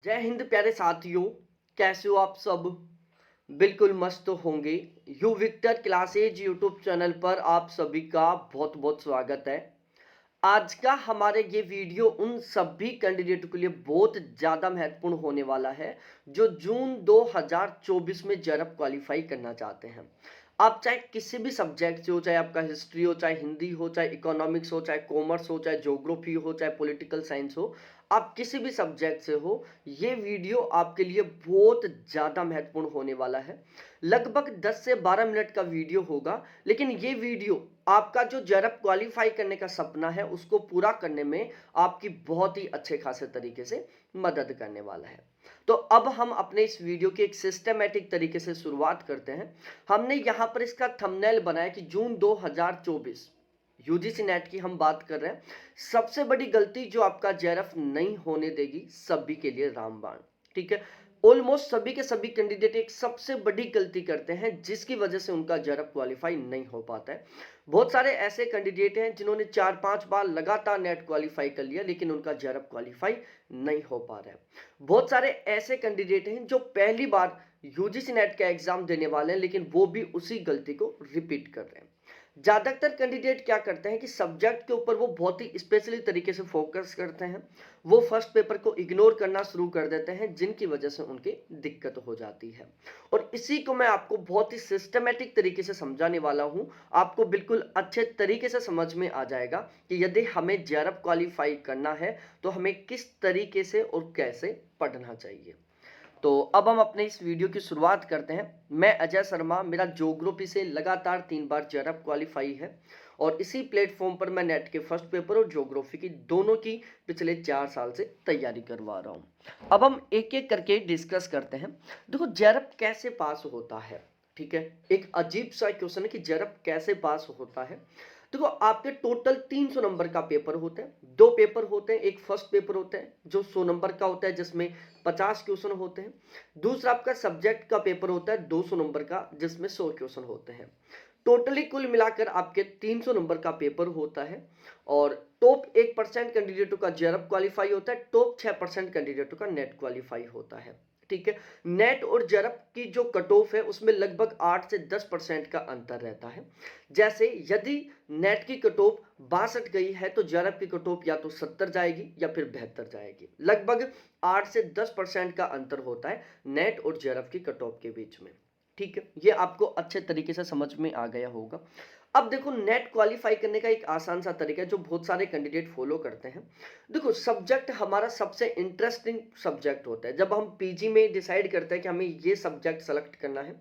जय हिंद प्यारे साथियों। कैसे हो आप सब? बिल्कुल मस्त होंगे। U Victor classes YouTube channel पर आप सभी का बहुत बहुत स्वागत है। आज का हमारे ये वीडियो उन सभी कैंडिडेटों के लिए बहुत ज़्यादा महत्वपूर्ण होने वाला है जो जून 2024 में जरब क्वालिफाई करना चाहते हैं। आप चाहे किसी भी सब्जेक्ट से हो, चाहे आपका हिस्ट्री हो, चाहे हिंदी हो, चाहे इकोनॉमिक्स हो, चाहे कॉमर्स हो, चाहे ज्योग्राफी हो, चाहे पॉलिटिकल साइंस हो, आप किसी भी सब्जेक्ट से हो, ये वीडियो आपके लिए बहुत ज़्यादा महत्वपूर्ण होने वाला है। लगभग 10 से 12 मिनट का वीडियो होगा, लेकिन ये वीडियो आपका जो जरब क्वालिफाई करने का सपना है उसको पूरा करने में आपकी बहुत ही अच्छे खासे तरीके से मदद करने वाला है। तो अब हम अपने इस वीडियो की एक सिस्टमैटिक तरीके से शुरुआत करते हैं। हमने यहाँ पर इसका थंबनेल बनाया कि जून 2024 यूजीसी नेट की हम बात कर रहे हैं। सबसे बड़ी गलती जो आपका जेआरएफ नहीं होने देगी सभी के लिए रामबाण। ठीक है, ऑलमोस्ट सभी के सभी कैंडिडेट एक सबसे बड़ी गलती करते हैं जिसकी वजह से उनका जेआरएफ क्वालिफाई नहीं हो पाता है। बहुत सारे ऐसे कैंडिडेट हैं जिन्होंने 4-5 बार लगातार नेट क्वालिफाई कर लिया लेकिन उनका जेआरएफ क्वालिफाई नहीं हो पा रहा है। बहुत सारे ऐसे कैंडिडेट हैं जो पहली बार यूजीसी नेट का एग्जाम देने वाले हैं लेकिन वो भी उसी गलती को रिपीट कर रहे हैं। ज्यादातर कैंडिडेट क्या करते हैं कि सब्जेक्ट के ऊपर वो बहुत ही स्पेशली तरीके से फोकस करते हैं। वो फर्स्ट पेपर को इग्नोर करना शुरू कर देते हैं जिनकी वजह से उनकी दिक्कत हो जाती है। और इसी को मैं आपको बहुत ही सिस्टमेटिक तरीके से समझाने वाला हूं। आपको बिल्कुल अच्छे तरीके से समझ में आ जाएगा कि यदि हमें जेआरएफ क्वालिफाई करना है तो हमें किस तरीके से और कैसे पढ़ना चाहिए। तो अब हम अपने इस वीडियो की शुरुआत करते हैं। मैं अजय शर्मा, मेरा ज्योग्राफी से लगातार 3 बार जेआरएफ क्वालिफाई है और इसी प्लेटफॉर्म पर मैं नेट के फर्स्ट पेपर और ज्योग्राफी की दोनों की पिछले 4 साल से तैयारी करवा रहा हूं। अब हम एक एक करके डिस्कस करते हैं। देखो, जेआरएफ कैसे पास होता है। ठीक है, एक अजीब सा क्वेश्चन है कि जेआरएफ कैसे पास होता है। देखो, आपके टोटल 300 नंबर का पेपर होता है। 2 पेपर होते हैं, एक फर्स्ट पेपर होता है जो 100 नंबर का होता है जिसमें 50 क्वेश्चन होते हैं। दूसरा आपका सब्जेक्ट का पेपर होता है 200 नंबर का जिसमें 100 क्वेश्चन होते हैं। टोटली कुल मिलाकर आपके 300 नंबर का पेपर होता है और टॉप 1% कैंडिडेटों का जेआरएफ क्वालिफाई होता है, टॉप 6% कैंडिडेटों का नेट क्वालिफाई होता है। ठीक है, नेट और जेआरएफ की जो कट ऑफ है उसमें लगभग 8 से 10% का अंतर रहता है। जैसे यदि नेट की कट ऑफ 62 गई है तो जेआरएफ की कट ऑफ या तो 70 जाएगी या फिर 72 जाएगी। लगभग 8 से 10% का अंतर होता है नेट और जेआरएफ की कट ऑफ के बीच में। ठीक है, ये आपको अच्छे तरीके से समझ में आ गया होगा। अब देखो, नेट क्वालिफाई करने का एक आसान सा तरीका है जो बहुत सारे कैंडिडेट फॉलो करते हैं। देखो, सब्जेक्ट हमारा सबसे इंटरेस्टिंग सब्जेक्ट होता है। जब हम पीजी में डिसाइड करते हैं कि हमें ये सब्जेक्ट सेलेक्ट करना है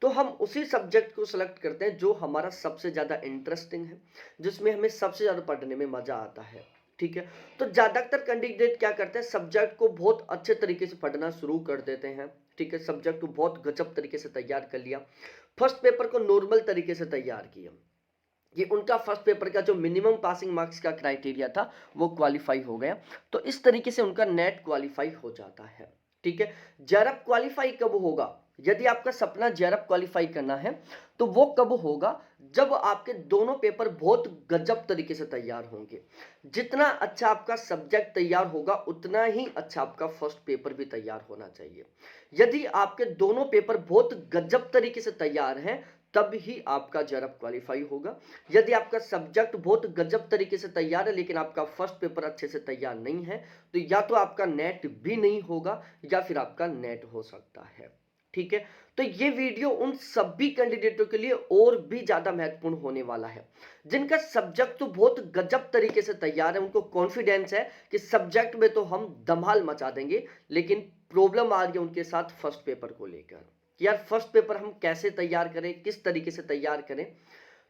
तो हम उसी सब्जेक्ट को सिलेक्ट करते हैं जो हमारा सबसे ज़्यादा इंटरेस्टिंग है, जिसमें हमें सबसे ज़्यादा पढ़ने में मज़ा आता है। ठीक है, तो ज़्यादातर कैंडिडेट क्या करते हैं, सब्जेक्ट को बहुत अच्छे तरीके से पढ़ना शुरू कर देते हैं। ठीक है, सब्जेक्ट को बहुत गजब तरीके से तैयार कर लिया, फर्स्ट पेपर को नॉर्मल तरीके से तैयार किया। ये उनका फर्स्ट पेपर का जो मिनिमम पासिंग मार्क्स का क्राइटेरिया था वो क्वालिफाई हो गया। तो इस तरीके से उनका नेट क्वालिफाई हो जाता है। ठीक है, जेआरएफ क्वालिफाई कब होगा? यदि आपका सपना जेआरएफ क्वालिफाई करना है तो वो कब होगा? जब आपके दोनों पेपर बहुत गजब तरीके से तैयार होंगे। जितना अच्छा आपका सब्जेक्ट तैयार होगा उतना ही अच्छा आपका फर्स्ट पेपर भी तैयार होना चाहिए। यदि आपके दोनों पेपर बहुत गजब तरीके से तैयार हैं तब ही आपका जेआरएफ क्वालिफाई होगा। यदि आपका सब्जेक्ट बहुत गजब तरीके से तैयार है लेकिन आपका फर्स्ट पेपर अच्छे से तैयार नहीं है तो या तो आपका नेट भी नहीं होगा या फिर आपका नेट हो सकता है। ठीक है, तो ये वीडियो उन सभी कैंडिडेटों के लिए और भी ज्यादा महत्वपूर्ण होने वाला है जिनका सब्जेक्ट तो बहुत गजब तरीके से तैयार है। उनको कॉन्फिडेंस है कि सब्जेक्ट में तो हम धमाल मचा देंगे, लेकिन प्रॉब्लम आ रही है उनके साथ फर्स्ट पेपर को लेकर कि यार फर्स्ट पेपर हम कैसे तैयार करें, किस तरीके से तैयार करें।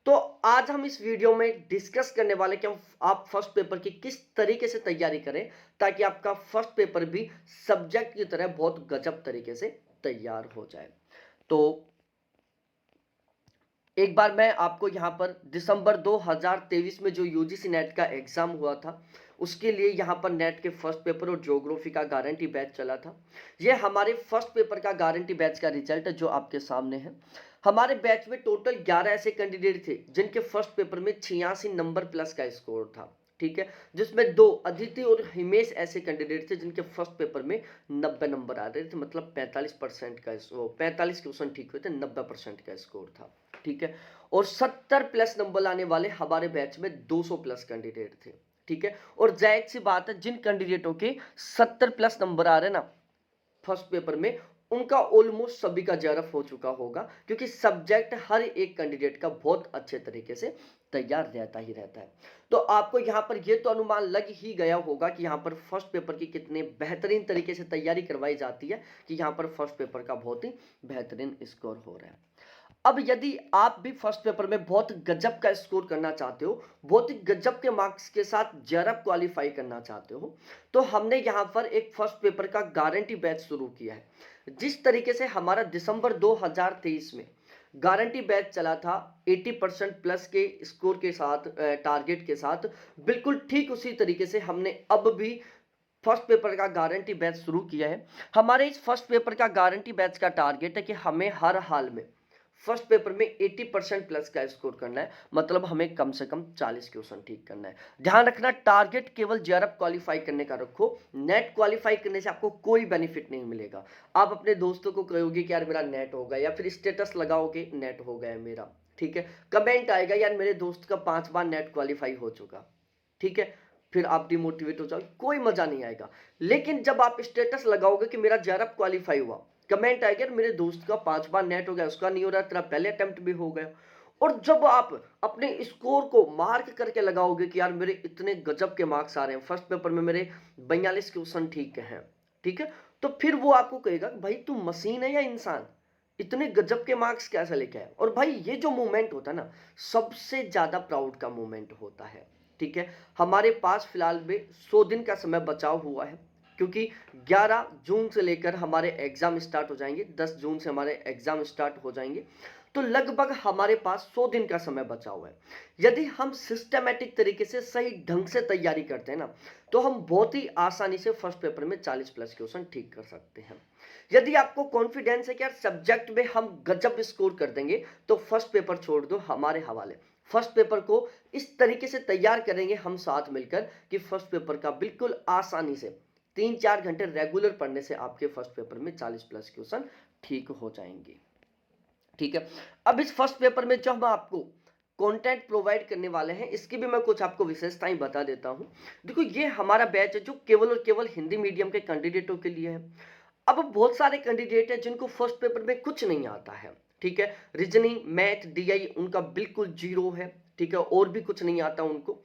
तो आज हम इस वीडियो में डिस्कस करने वाले कि आप फर्स्ट पेपर की किस तरीके से तैयारी करें ताकि आपका फर्स्ट पेपर भी सब्जेक्ट की तरह बहुत गजब तरीके से तैयार हो जाए। तो एक बार मैं आपको यहाँ पर दिसंबर 2023 में जो यूजीसी नेट का एग्जाम हुआ था उसके लिए यहाँ पर नेट के फर्स्ट पेपर और ज्योग्राफी का गारंटी बैच चला था। ये हमारे फर्स्ट पेपर का गारंटी बैच का रिजल्ट है जो आपके सामने है। हमारे बैच में टोटल 11 ऐसे कैंडिडेट थे जिनके फर्स्ट पेपर में 86 नंबर प्लस का स्कोर था। ठीक है, जिसमें 2 अदिति और हिमेश ऐसे कैंडिडेट थे जिनके फर्स्ट पेपर में 90 नंबर आ रहे थे, मतलब 45% का 45 क्वेश्चन ठीक हुए थे, 90% का स्कोर था, ठीक है। और 70 प्लस नंबर लाने वाले हमारे बैच में 200 प्लस कैंडिडेट थे, ठीक है। और जायज सी बात है, जिन कैंडिडेटों के 70 प्लस नंबर आ रहे हैं ना फर्स्ट पेपर में, उनका ऑलमोस्ट सभी का जेआरएफ हो चुका होगा, क्योंकि सब्जेक्ट हर एक कैंडिडेट का बहुत अच्छे तरीके से तैयार रहता ही रहता है। तो आपको यहाँ पर यह तो अनुमान लग ही गया होगा कि यहाँ पर फर्स्ट पेपर की कितने बेहतरीन तरीके से तैयारी करवाई जाती है, कि यहाँ पर फर्स्ट पेपर का बहुत ही बेहतरीन स्कोर हो रहा है। अब यदि आप भी फर्स्ट पेपर में बहुत गजब का स्कोर करना चाहते हो, बहुत ही गजब के मार्क्स के साथ जेआरएफ क्वालिफाई करना चाहते हो, तो हमने यहाँ पर एक फर्स्ट पेपर का गारंटी बैच शुरू किया है। जिस तरीके से हमारा दिसंबर 2023 में गारंटी बैच चला था 80% प्लस के स्कोर के साथ, टारगेट के साथ, बिल्कुल ठीक उसी तरीके से हमने अब भी फर्स्ट पेपर का गारंटी बैच शुरू किया है। हमारे इस फर्स्ट पेपर का गारंटी बैच का टारगेट है कि हमें हर हाल में फर्स्ट पेपर में 80% प्लस का स्कोर करना है, मतलब हमें कम से कम 40 क्वेश्चन ठीक करना है। ध्यान रखना, टारगेट केवल जेआरएफ क्वालिफाई करने का रखो, नेट क्वालिफाई करने से आपको कोई बेनिफिट नहीं मिलेगा। आप अपने दोस्तों को कहोगे कि यार मेरा नेट हो गया, या फिर स्टेटस लगाओगे नेट हो गया मेरा, ठीक है, कमेंट आएगा यार मेरे दोस्त का 5 बार नेट क्वालिफाई हो चुका, ठीक है, फिर आप डिमोटिवेट हो जाओगे, कोई मजा नहीं आएगा। लेकिन जब आप स्टेटस लगाओगे कि मेरा जेआरएफ क्वालिफाई हुआ, कमेंट आएगा मेरे दोस्त का 5 बार नेट हो गया, उसका नहीं हो रहा, तेरा पहले अटेम्प्ट भी हो गया, और जब आप अपने स्कोर को मार्क करके लगाओगे कि यार मेरे इतने गजब के मार्क्स आ रहे हैं, फर्स्ट पेपर में मेरे 42 क्वेश्चन ठीक हैं, ठीक है, तो फिर वो आपको कहेगा भाई तू मशीन है या इंसान, इतने गजब के मार्क्स कैसे लेके आए। और भाई ये जो मूवमेंट होता है ना, सबसे ज्यादा प्राउड का मूवमेंट होता है, ठीक है। हमारे पास फिलहाल में 100 दिन का समय बचाव हुआ है, क्योंकि 11 जून से लेकर हमारे एग्जाम स्टार्ट हो जाएंगे, 10 जून से हमारे एग्जाम स्टार्ट हो जाएंगे, तो लगभग हमारे पास 100 दिन का समय बचा हुआ है। यदि हम सिस्टमेटिक तरीके से सही ढंग से तैयारी करते हैं ना, तो हम बहुत ही आसानी से फर्स्ट पेपर में 40 प्लस क्वेश्चन ठीक कर सकते हैं। यदि आपको कॉन्फिडेंस है कि यार सब्जेक्ट में हम गजब स्कोर कर देंगे, तो फर्स्ट पेपर छोड़ दो हमारे हवाले। फर्स्ट पेपर को इस तरीके से तैयार करेंगे हम साथ मिलकर कि फर्स्ट पेपर का बिल्कुल आसानी से 3-4 घंटे रेगुलर पढ़ने से आपके फर्स्ट पेपर में 40 प्लस क्वेश्चन ठीक हो जाएंगे, ठीक है। अब इस फर्स्ट पेपर में जो हम आपको कंटेंट प्रोवाइड करने वाले हैं, इसकी भी मैं कुछ आपको विशेषताएं बता देता हूं। देखो, ये हमारा बैच है जो केवल और केवल हिंदी मीडियम के कैंडिडेटों के लिए है। अब बहुत सारे कैंडिडेट हैं जिनको फर्स्ट पेपर में कुछ नहीं आता है, ठीक है, रीजनिंग, मैथ, डीआई उनका बिल्कुल जीरो है, ठीक है, और भी कुछ नहीं आता उनको।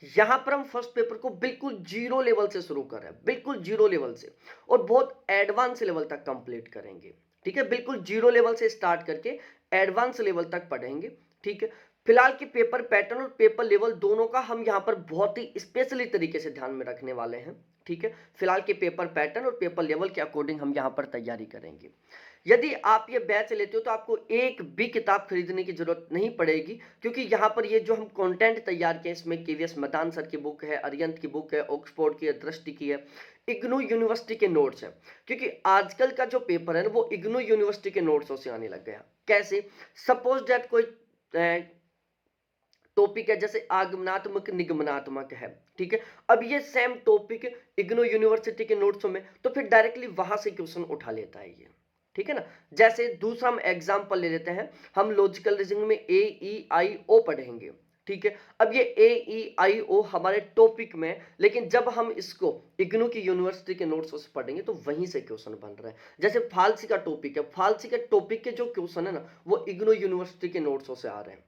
यहां पर हम फर्स्ट पेपर को बिल्कुल जीरो लेवल से शुरू कर रहे हैं, बिल्कुल जीरो लेवल से, और बहुत एडवांस लेवल तक कंप्लीट करेंगे, ठीक है। बिल्कुल जीरो लेवल से स्टार्ट करके एडवांस लेवल तक पढ़ेंगे, ठीक है। फिलहाल के पेपर पैटर्न और पेपर लेवल दोनों का हम यहाँ पर बहुत ही स्पेशली तरीके से ध्यान में रखने वाले हैं, ठीक है। फिलहाल के पेपर पैटर्न और पेपर लेवल के अकॉर्डिंग हम यहाँ पर तैयारी करेंगे। यदि आप ये बैच लेते हो तो आपको एक भी किताब खरीदने की जरूरत नहीं पड़ेगी, क्योंकि यहाँ पर ये जो हम कंटेंट तैयार किए, इसमें केवीएस मदान सर की बुक है, अरिहंत की बुक है, ऑक्सफोर्ड की है, दृष्टि की है, इग्नू यूनिवर्सिटी के नोट्स हैं, क्योंकि आजकल का जो पेपर है वो इग्नू यूनिवर्सिटी के नोट्सों से आने लग गया। कैसे? सपोज दैट कोई टॉपिक है जैसे आगमनात्मक निगमनात्मक है, ठीक है, अब ये सेम टॉपिक इग्नू यूनिवर्सिटी के नोट्सों में, तो फिर डायरेक्टली वहां से क्वेश्चन उठा लेता है ये, ठीक है ना। जैसे दूसरा हम एग्जांपल ले लेते हैं, हम लॉजिकल रीजनिंग में ए ई आई ओ पढ़ेंगे, ठीक है। अब ये ए ई आई ओ हमारे टॉपिक में, लेकिन जब हम इसको इग्नू की यूनिवर्सिटी के नोट्स से पढ़ेंगे तो वहीं से क्वेश्चन बन रहा है। जैसे फालसी का टॉपिक है, फालसी के टॉपिक के जो क्वेश्चन है ना, वो इग्नू यूनिवर्सिटी के नोट्सों से आ रहे हैं,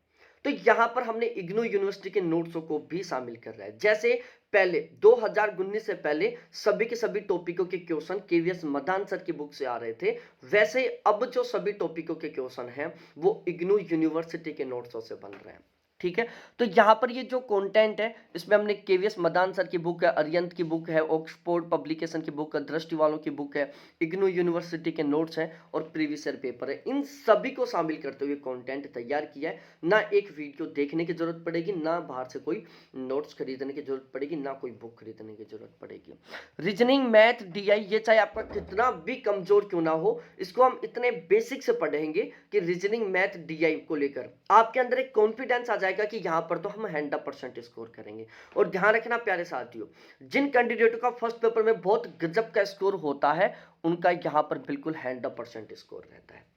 तो यहां पर हमने इग्नू यूनिवर्सिटी के नोट्सों को भी शामिल कर रहा है। जैसे पहले 2019 से पहले सभी के सभी टॉपिकों के क्वेश्चन केवीएस मदान सर की बुक से आ रहे थे, वैसे अब जो सभी टॉपिकों के क्वेश्चन हैं वो इग्नू यूनिवर्सिटी के नोट्सों से बन रहे हैं, ठीक है। तो यहाँ पर ये जो कंटेंट है, इसमें हमने केवीएस मदान सर की बुक है, अरिहंत की बुक है, ऑक्सफोर्ड पब्लिकेशन की बुक है, दृष्टि वालों की बुक है, इग्नू यूनिवर्सिटी के नोट्स हैं और प्रीवियस ईयर पेपर है, इन सभी को शामिल करते हुए कंटेंट तैयार किया है। ना एक वीडियो देखने की जरूरत पड़ेगी, ना बाहर से कोई नोट्स खरीदने की जरूरत पड़ेगी, ना कोई बुक खरीदने की जरूरत पड़ेगी। रीजनिंग, मैथ, डीआई, ये चाहे आपका कितना भी कमजोर क्यों ना हो, इसको हम इतने बेसिक से पढ़ेंगे कि रीजनिंग, मैथ, डीआई को लेकर आपके अंदर एक कॉन्फिडेंस आ जाएगा जाएगा कि यहाँ पर तो हम 100% स्कोर करेंगे। और ध्यान रखना प्यारे साथियों, जिन कैंडिडेटों का फर्स्ट पेपर में बहुत गजब का स्कोर होता है उनका यहाँ पर बिल्कुल 100% स्कोर रहता है।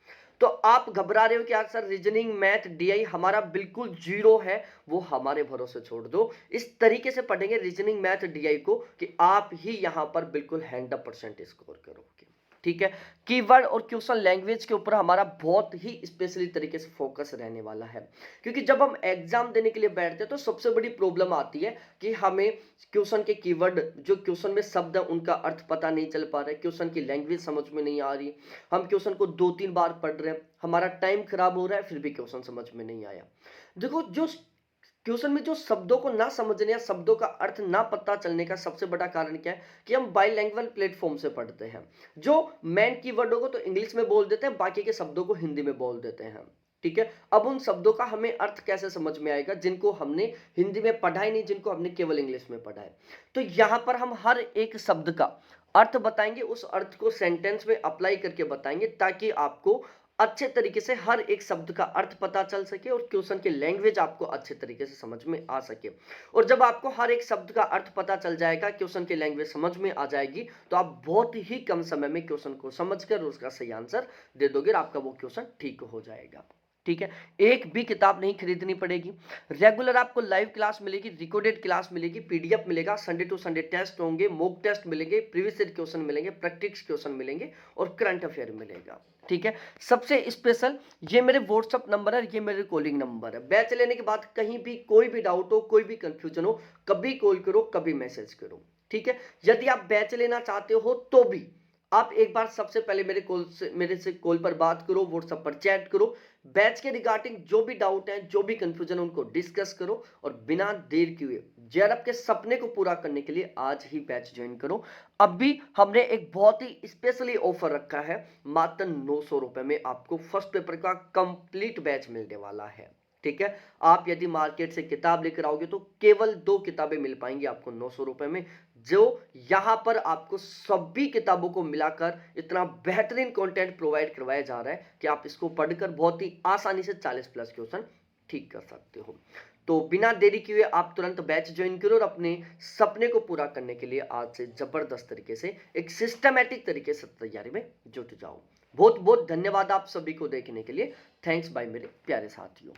तो आप घबरा रहे हो कि यार सर रीजनिंग मैथ डीआई हमारा बिल्कुल जीरो है, वो हमारे भरोसे छोड़ दो। इस तरीके से पढ़ेंगे रीजनिंग मैथ डीआई को कि आप ही यहां पर बिल्कुल 100% स्कोर करोगे। ठीक है, कीवर्ड और क्वेश्चन लैंग्वेज के ऊपर हमारा बहुत ही स्पेशली तरीके से फोकस रहने वाला है, क्योंकि जब हम एग्जाम देने के लिए बैठते हैं तो सबसे बड़ी प्रॉब्लम आती है कि हमें क्वेश्चन के कीवर्ड, जो क्वेश्चन में शब्द है उनका अर्थ पता नहीं चल पा रहा है, क्वेश्चन की लैंग्वेज समझ में नहीं आ रही, हम क्वेश्चन को 2-3 बार पढ़ रहे हैं, हमारा टाइम खराब हो रहा है, फिर भी क्वेश्चन समझ में नहीं आया। देखो, जो क्वेश्चन में जो शब्दों को ना समझने या शब्दों का अर्थ ना पता चलने का सबसे बड़ा कारण क्या है कि हम बाइलैंग्वेज प्लेटफॉर्म से पढ़ते हैं। जो मेन कीवर्डों को तो इंग्लिश में बोल देते हैं, बाकी के शब्दों को हिंदी में बोल देते हैं। ठीक है, अब उन शब्दों का हमें अर्थ कैसे समझ में आएगा जिनको हमने हिंदी में पढ़ा ही नहीं, जिनको हमने केवल इंग्लिश में पढ़ा है। तो यहां पर हम हर एक शब्द का अर्थ बताएंगे, उस अर्थ को सेंटेंस में अप्लाई करके बताएंगे ताकि आपको अच्छे तरीके से हर एक शब्द का अर्थ पता चल सके और क्वेश्चन की लैंग्वेज आपको अच्छे तरीके से समझ में आ सके। और जब आपको हर एक शब्द का अर्थ पता चल जाएगा, क्वेश्चन की लैंग्वेज समझ में आ जाएगी, तो आप बहुत ही कम समय में क्वेश्चन को समझकर उसका सही आंसर दे दोगे और आपका वो क्वेश्चन ठीक हो जाएगा। ठीक है, एक भी किताब नहीं खरीदनी पड़ेगी, रेगुलर आपको लाइव क्लास मिलेगी, रिकॉर्डेड क्लास मिलेगी, पीडीएफ मिलेगा, संडे टू संडे टेस्ट होंगे, मॉक टेस्ट मिलेंगे, प्रीवियस ईयर क्वेश्चन मिलेंगे, प्रैक्टिस क्वेश्चन मिलेंगे और करंट अफेयर मिलेगा। ठीक है, सबसे स्पेशल ये मेरे व्हाट्सअप नंबर है, ये मेरे कॉलिंग नंबर है। बैच लेने के बाद कहीं भी कोई भी डाउट हो, कोई भी कंफ्यूजन हो, कभी कॉल करो, कभी मैसेज करो। ठीक है, यदि आप बैच लेना चाहते हो तो भी आप एक बार सबसे पहले मेरे से कॉल पर बात करो, व्हाट्सएप पर चैट करो, बैच के रिगार्डिंग जो भी डाउट है, जो भी कंफ्यूजन है, उनको डिस्कस करो और बिना देर किए जेआरएफ के सपने को पूरा करने के लिए आज ही बैच ज्वाइन करो। अभी हमने एक बहुत ही स्पेशली ऑफर रखा है, मात्र 900 रुपए में आपको फर्स्ट पेपर का कंप्लीट बैच मिलने वाला है। ठीक है, आप यदि मार्केट से किताब लेकर आओगे तो केवल 2 किताबें मिल पाएंगी आपको 900 रुपए में, जो यहां पर आपको सभी किताबों को मिलाकर इतना बेहतरीन कंटेंट प्रोवाइड करवाया जा रहा है कि आप इसको पढ़कर बहुत ही आसानी से 40+ क्वेश्चन ठीक कर सकते हो। तो बिना देरी किए आप तुरंत बैच ज्वाइन करो और अपने सपने को पूरा करने के लिए आज से जबरदस्त तरीके से एक सिस्टमैटिक तरीके से तैयारी में जुट जाओ। बहुत बहुत धन्यवाद आप सभी को देखने के लिए। थैंक्स बाय मेरे प्यारे साथियों।